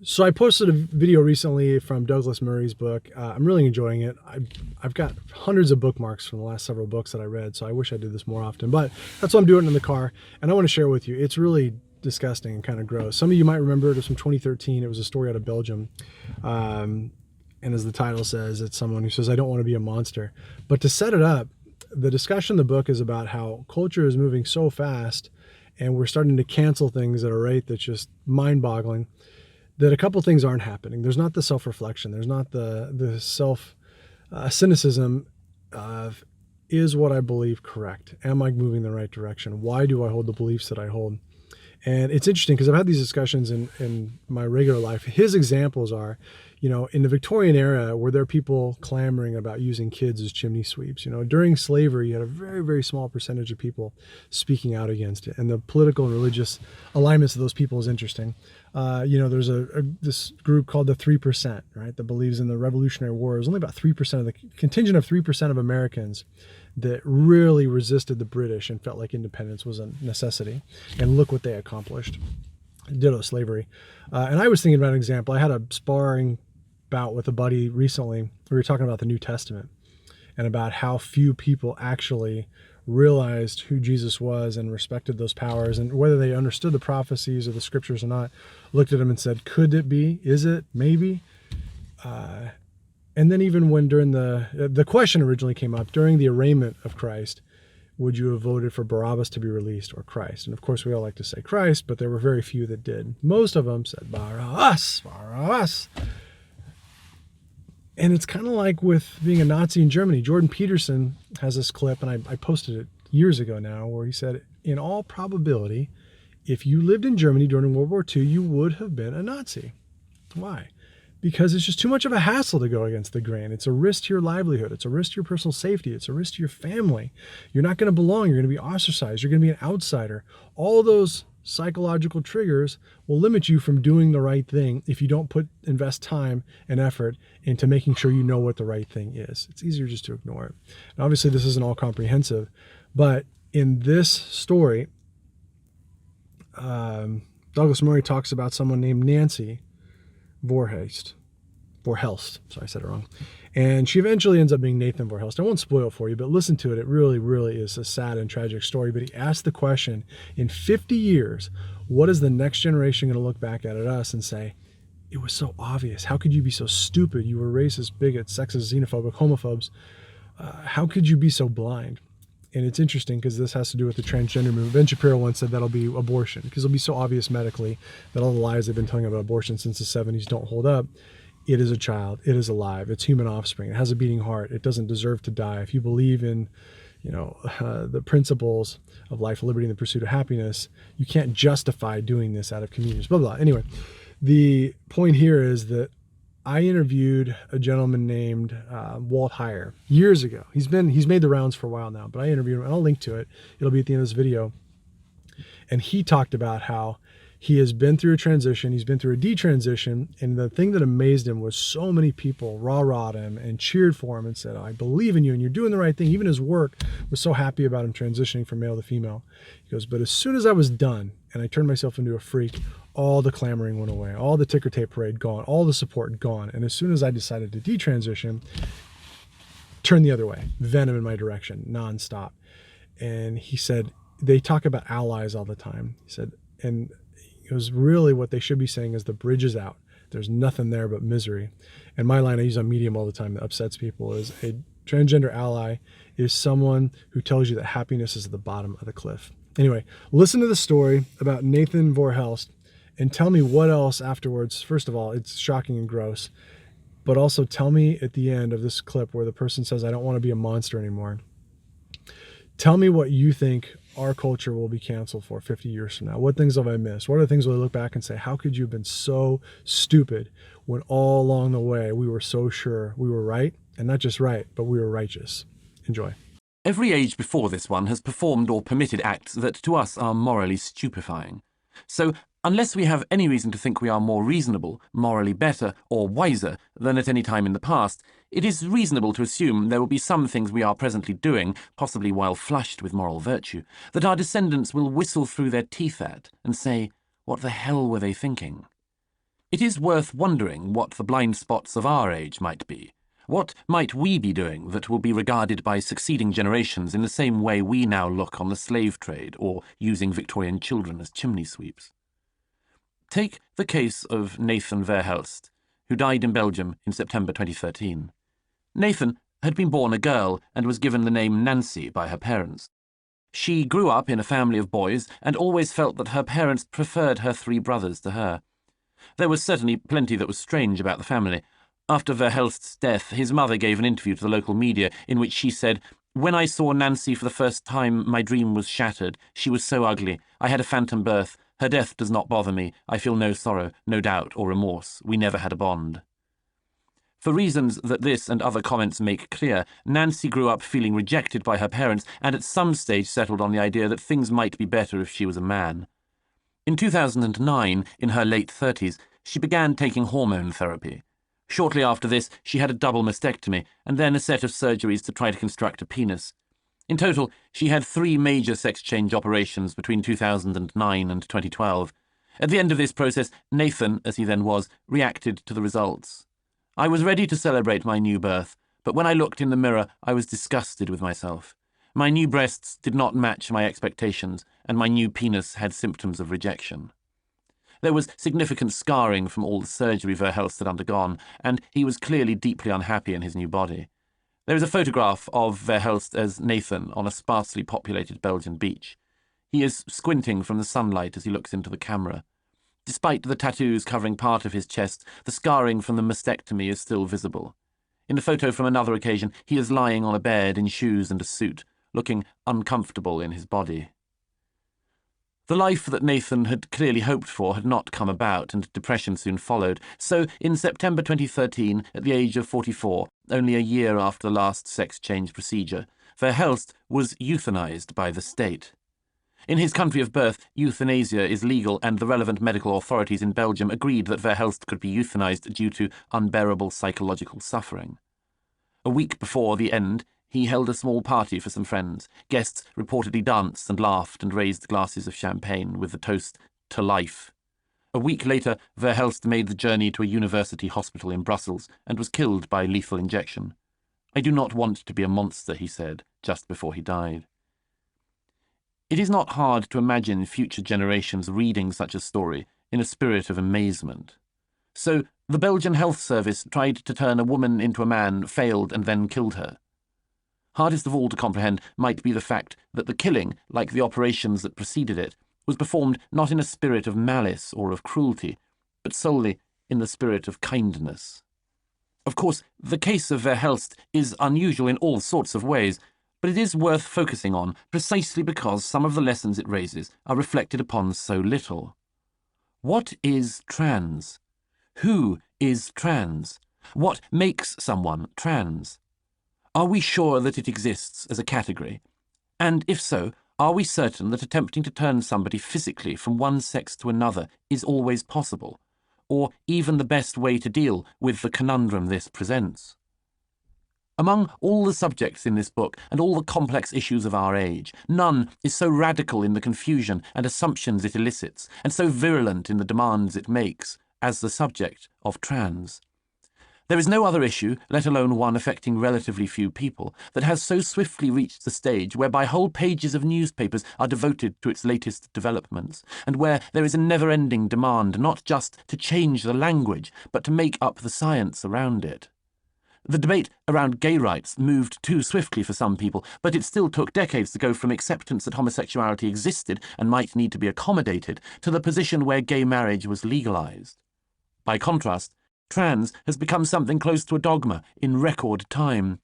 So I posted a video recently from Douglas Murray's book. I'm really enjoying it. I've got hundreds of bookmarks from the last several books that I read, so I wish I did this more often, but that's what I'm doing in the car, and I want to share with you. It's really disgusting and kind of gross. Some of you might remember it was from 2013. It was a story out of Belgium. And as the title says, it's someone who says, I don't want to be a monster. But to set it up, the discussion in the book is about how culture is moving so fast and we're starting to cancel things at a rate that's just mind-boggling, that a couple things aren't happening. There's not the self-reflection. There's not the self-cynicism of, is what I believe correct? Am I moving in the right direction? Why do I hold the beliefs that I hold? And it's interesting because I've had these discussions in my regular life. His examples are, in the Victorian era, were there people clamoring about using kids as chimney sweeps? During slavery, you had a very, very small percentage of people speaking out against it. And the political and religious alignments of those people is interesting. There's this group called the 3%, right, that believes in the Revolutionary War. It was only about 3% of the contingent of 3% of Americans that really resisted the British and felt like independence was a necessity. And look what they accomplished. Ditto slavery. And I was thinking about an example. I had a sparring bout with a buddy recently. We were talking about the New Testament and about how few people actually realized who Jesus was and respected those powers, and whether they understood the prophecies or the scriptures or not, looked at them and said, could it be? Is it? Maybe? And then even when during the question originally came up, during the arraignment of Christ, would you have voted for Barabbas to be released or Christ? And of course, we all like to say Christ, but there were very few that did. Most of them said Barabbas, Barabbas. And it's kind of like with being a Nazi in Germany. Jordan Peterson has this clip, and I posted it years ago now, where he said, in all probability, if you lived in Germany during World War II, you would have been a Nazi. Why? Because it's just too much of a hassle to go against the grain. It's a risk to your livelihood. It's a risk to your personal safety. It's a risk to your family. You're not going to belong. You're going to be ostracized. You're going to be an outsider. All those psychological triggers will limit you from doing the right thing if you don't invest time and effort into making sure you know what the right thing is. It's easier just to ignore it. And obviously, this isn't all comprehensive, but in this story, Douglas Murray talks about someone named Nancy Vorhelst. Sorry, I said it wrong. And she eventually ends up being Nathan Vorhelst. I won't spoil it for you, but listen to it. It really, really is a sad and tragic story. But he asked the question, in 50 years, what is the next generation going to look back at us and say, it was so obvious. How could you be so stupid? You were racist, bigots, sexist, xenophobic, homophobes. How could you be so blind? And it's interesting because this has to do with the transgender movement. Ben Shapiro once said that'll be abortion because it'll be so obvious medically that all the lies they've been telling about abortion since the 70s don't hold up. It is a child. It is alive. It's human offspring. It has a beating heart. It doesn't deserve to die. If you believe in, the principles of life, liberty, and the pursuit of happiness, you can't justify doing this out of convenience. Blah, blah. Anyway, the point here is that I interviewed a gentleman named Walt Heyer years ago. He's made the rounds for a while now, but I interviewed him, and I'll link to it. It'll be at the end of this video. And he talked about how he has been through a transition. He's been through a detransition. And the thing that amazed him was so many people rah-rahed him and cheered for him and said, I believe in you and you're doing the right thing. Even his work was so happy about him transitioning from male to female. He goes, but as soon as I was done and I turned myself into a freak, all the clamoring went away. All the ticker tape parade gone. All the support gone. And as soon as I decided to detransition, turn the other way, venom in my direction, nonstop. And he said, they talk about allies all the time. He said, and it was really what they should be saying is the bridge is out. There's nothing there but misery. And my line I use on Medium all the time that upsets people is a transgender ally is someone who tells you that happiness is at the bottom of the cliff. Anyway, listen to the story about Nathan Vorhelst and tell me what else afterwards. First of all, it's shocking and gross, but also tell me at the end of this clip where the person says, I don't want to be a monster anymore. Tell me what you think our culture will be canceled for 50 years from now. What things have I missed? What are the things will I look back and say, how could you have been so stupid when all along the way we were so sure we were right? And not just right, but we were righteous. Enjoy. Every age before this one has performed or permitted acts that to us are morally stupefying. So, unless we have any reason to think we are more reasonable, morally better, or wiser than at any time in the past, it is reasonable to assume there will be some things we are presently doing, possibly while flushed with moral virtue, that our descendants will whistle through their teeth at and say, what the hell were they thinking? It is worth wondering what the blind spots of our age might be. What might we be doing that will be regarded by succeeding generations in the same way we now look on the slave trade or using Victorian children as chimney sweeps? Take the case of Nathan Verhelst, who died in Belgium in September 2013. Nathan had been born a girl and was given the name Nancy by her parents. She grew up in a family of boys and always felt that her parents preferred her 3 brothers to her. There was certainly plenty that was strange about the family. After Verhelst's death, his mother gave an interview to the local media in which she said, "When I saw Nancy for the first time, my dream was shattered. She was so ugly. I had a phantom birth. Her death does not bother me. I feel no sorrow, no doubt or remorse. We never had a bond." For reasons that this and other comments make clear, Nancy grew up feeling rejected by her parents and at some stage settled on the idea that things might be better if she was a man. In 2009, in her late 30s, she began taking hormone therapy. Shortly after this, she had a double mastectomy and then a set of surgeries to try to construct a penis. In total, she had 3 major sex change operations between 2009 and 2012. At the end of this process, Nathan, as he then was, reacted to the results. "I was ready to celebrate my new birth, but when I looked in the mirror, I was disgusted with myself. My new breasts did not match my expectations, and my new penis had symptoms of rejection." There was significant scarring from all the surgery Verhelst had undergone, and he was clearly deeply unhappy in his new body. There is a photograph of Verhelst as Nathan on a sparsely populated Belgian beach. He is squinting from the sunlight as he looks into the camera. Despite the tattoos covering part of his chest, the scarring from the mastectomy is still visible. In a photo from another occasion, he is lying on a bed in shoes and a suit, looking uncomfortable in his body. The life that Nathan had clearly hoped for had not come about, and depression soon followed. So, in September 2013, at the age of 44, only a year after the last sex change procedure, Verhelst was euthanized by the state. In his country of birth, euthanasia is legal, and the relevant medical authorities in Belgium agreed that Verhelst could be euthanized due to unbearable psychological suffering. A week before the end, he held a small party for some friends. Guests reportedly danced and laughed and raised glasses of champagne with the toast, "To life." A week later, Verhelst made the journey to a university hospital in Brussels and was killed by lethal injection. "I do not want to be a monster," he said, just before he died. It is not hard to imagine future generations reading such a story in a spirit of amazement. So, the Belgian Health Service tried to turn a woman into a man, failed, and then killed her. Hardest of all to comprehend might be the fact that the killing, like the operations that preceded it, was performed not in a spirit of malice or of cruelty, but solely in the spirit of kindness. Of course, the case of Verhelst is unusual in all sorts of ways, but it is worth focusing on precisely because some of the lessons it raises are reflected upon so little. What is trans? Who is trans? What makes someone trans? Are we sure that it exists as a category? And if so, are we certain that attempting to turn somebody physically from one sex to another is always possible, or even the best way to deal with the conundrum this presents? Among all the subjects in this book and all the complex issues of our age, none is so radical in the confusion and assumptions it elicits, and so virulent in the demands it makes, as the subject of trans. There is no other issue, let alone one affecting relatively few people, that has so swiftly reached the stage whereby whole pages of newspapers are devoted to its latest developments, and where there is a never-ending demand not just to change the language, but to make up the science around it. The debate around gay rights moved too swiftly for some people, but it still took decades to go from acceptance that homosexuality existed and might need to be accommodated to the position where gay marriage was legalized. By contrast, trans has become something close to a dogma in record time.